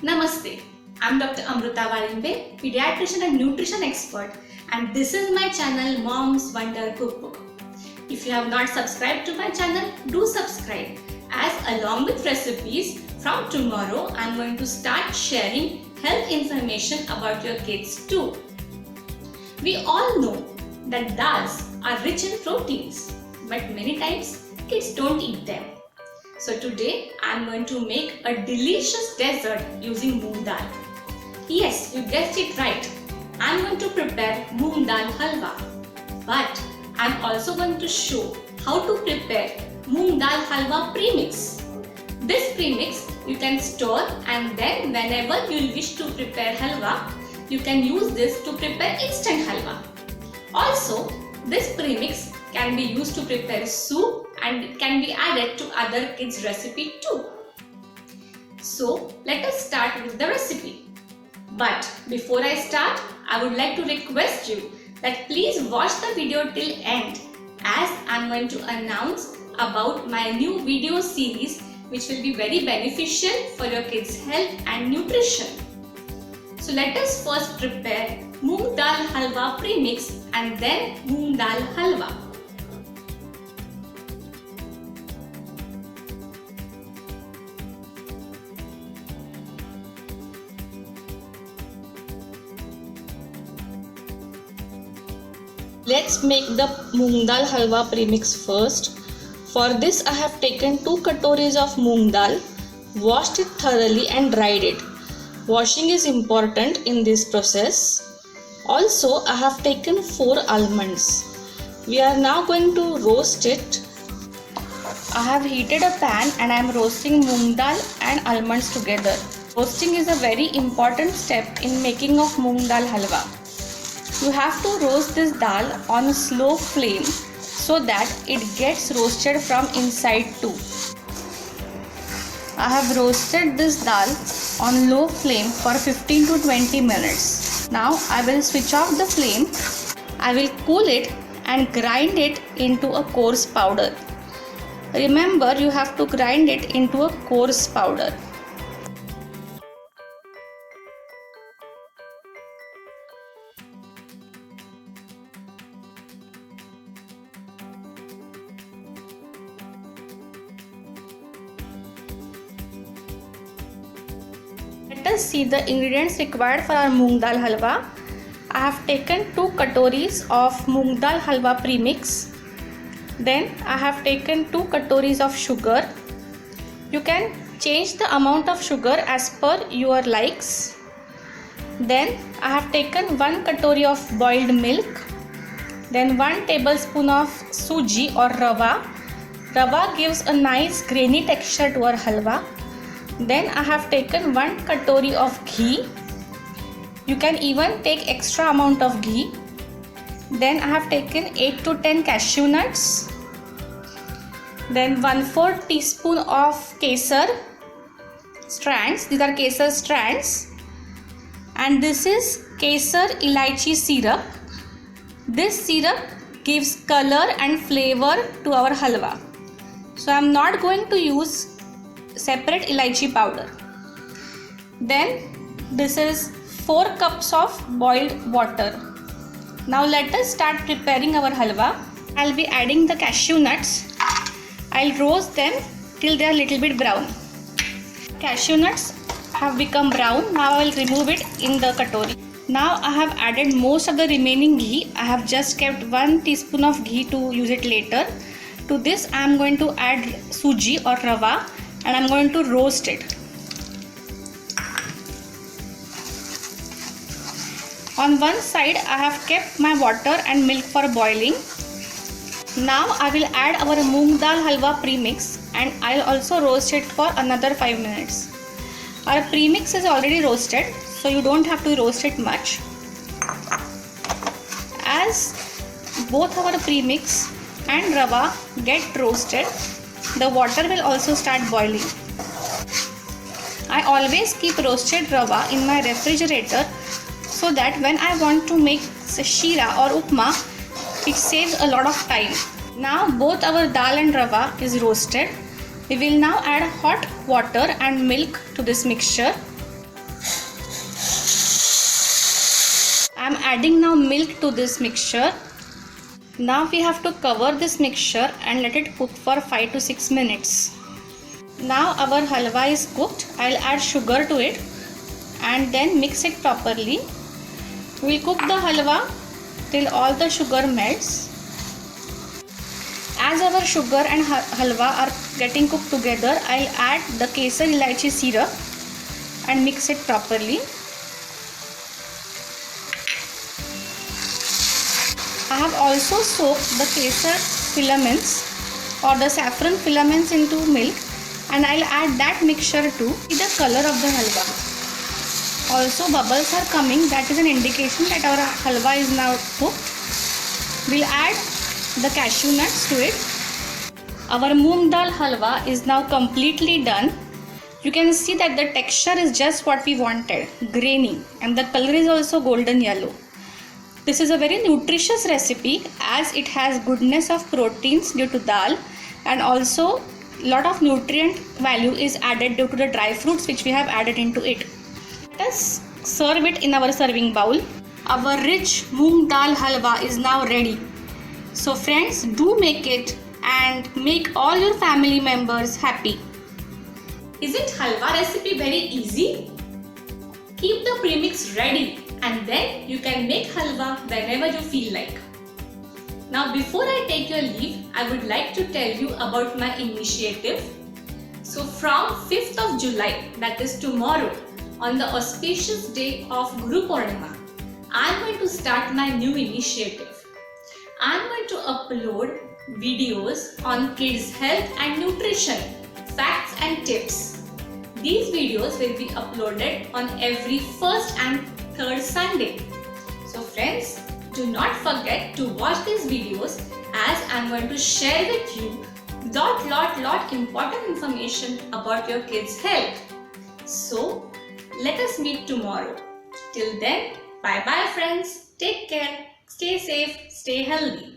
Namaste, I'm Dr. Amruta Valimbe, pediatrician and nutrition expert, and this is my channel Mom's Wonder Cookbook. If you have not subscribed to my channel, do subscribe, as along with recipes, from tomorrow I'm going to start sharing health information about your kids too. We all know that dals are rich in proteins, but many times kids don't eat them. So today I am going to make a delicious dessert using moong dal. Yes, you guessed it right. I am going to prepare moong dal halwa. But I am also going to show how to prepare moong dal halwa premix. This premix you can store, and then whenever you wish to prepare halwa, you can use this to prepare instant halwa. Also, this premix can be used to prepare soup and it can be added to other kids' recipe too. So let us start with the recipe. But before I start, I would like to request you that please watch the video till end, as I am going to announce about my new video series which will be very beneficial for your kids' health and nutrition. So let us first prepare moong dal halwa premix and then moong dal halwa. Let's make the moong dal halwa premix first. For this I have taken 2 katoris of moong dal, washed it thoroughly and dried it. Washing is important in this process. Also, I have taken 4 almonds. We are now going to roast it. I have heated a pan and I am roasting moong dal and almonds together. Roasting is a very important step in making of moong dal halwa. You have to roast this dal on a slow flame so that it gets roasted from inside too. I have roasted this dal on low flame for 15 to 20 minutes. Now I will switch off the flame. I will cool it and grind it into a coarse powder. Remember, you have to grind it into a coarse powder. Let us see the ingredients required for our moong dal halwa. I have taken 2 katoris of moong dal halwa premix. Then I have taken 2 katoris of sugar. You can change the amount of sugar as per your likes. Then I have taken 1 katori of boiled milk. Then 1 tablespoon of suji or rava. Rava gives a nice grainy texture to our halwa. Then I have taken 1 katori of ghee. You can even take extra amount of ghee. Then I have taken 8 to 10 cashew nuts. Then 1/4 teaspoon of kesar strands. These are kesar strands. And this is kesar elaichi syrup. This syrup gives color and flavor to our halwa. So I am not going to use separate elaichi powder. Then this is 4 cups of boiled water. Now let us start preparing our halwa. I'll be adding the cashew nuts. I'll roast them till they are little bit brown. Cashew nuts have become brown. Now I will remove it in the katori. Now I have added most of the remaining ghee. I have just kept 1 teaspoon of ghee to use it later. To this I am going to add suji or rava and I am going to roast it. On one side I have kept my water and milk for boiling. Now I will add our moong dal halwa premix and I will also roast it for another 5 minutes. Our premix is already roasted, so you don't have to roast it much. As both our premix and rava get roasted, the water will also start boiling. I always keep roasted rava in my refrigerator so that when I want to make shira or upma, it saves a lot of time. Now both our dal and rava is roasted. We will now add hot water and milk to this mixture. I am adding now milk to this mixture. Now we have to cover this mixture and let it cook for 5 to 6 minutes. Now our halwa is cooked. I'll add sugar to it and then mix it properly. We'll cook the halwa till all the sugar melts. As our sugar and halwa are getting cooked together, I'll add the kesar elaichi syrup and mix it properly. I have also soaked the kesar filaments or the saffron filaments into milk, and I'll add that mixture to see the color of the halwa. Also bubbles are coming, that is an indication that our halwa is now cooked. We'll add the cashew nuts to it. Our moong dal halwa is now completely done. You can see that the texture is just what we wanted, grainy, and the color is also golden yellow. This is a very nutritious recipe as it has goodness of proteins due to dal, and also lot of nutrient value is added due to the dry fruits which we have added into it. Let us serve it in our serving bowl. Our rich moong dal halwa is now ready. So friends, do make it and make all your family members happy. Isn't halwa recipe very easy? Keep the premix ready and then you can make halwa whenever you feel like. Now before I take your leave, I would like to tell you about my initiative. So from 5th of July, that is tomorrow, on the auspicious day of Guru Purnima, I am going to start my new initiative. I am going to upload videos on kids' health and nutrition, facts and tips. These videos will be uploaded on every first and third Sunday. So friends, do not forget to watch these videos as I am going to share with you lot important information about your kids' health. So let us meet tomorrow. Till then, bye bye friends. Take care. Stay safe. Stay healthy.